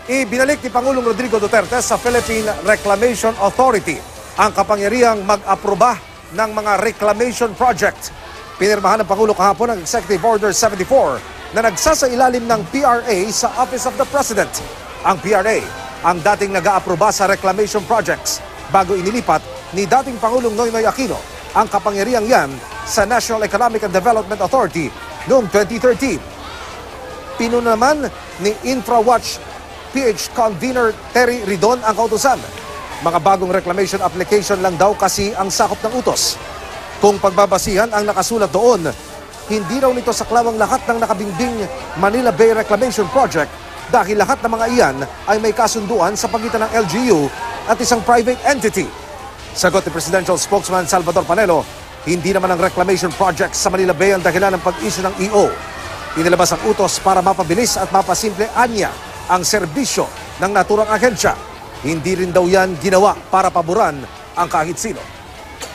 Ibinalik ni Pangulong Rodrigo Duterte sa Philippine Reclamation Authority ang kapangyarihang mag-aproba ng mga reclamation project. Pinirmahan ng Pangulo kahapon ang Executive Order 74 na nagsasailalim ng PRA sa Office of the President. Ang PRA ang dating nag-aaproba sa reclamation projects bago inilipat ni dating Pangulong Noynoy Aquino ang kapangyarihang yan sa National Economic and Development Authority noong 2013. Pinuno naman ni InfraWatch PH Convener Terry Ridon ang kautusan. Mga bagong reclamation application lang daw kasi ang sakop ng utos. Kung pagbabasihan ang nakasulat doon, hindi raw nito saklawang lahat ng nakabingbing Manila Bay Reclamation Project dahil lahat ng mga iyan ay may kasunduan sa pagitan ng LGU at isang private entity. Sagot ni Presidential Spokesman Salvador Panelo, hindi naman ang reclamation project sa Manila Bay ang dahilan ng pag-issue ng EO. Inilabas ang utos para mapabilis at mapasimple anya ang serbisyo ng naturang ahensya. Hindi rin daw yan ginawa para paboran ang kahit sino.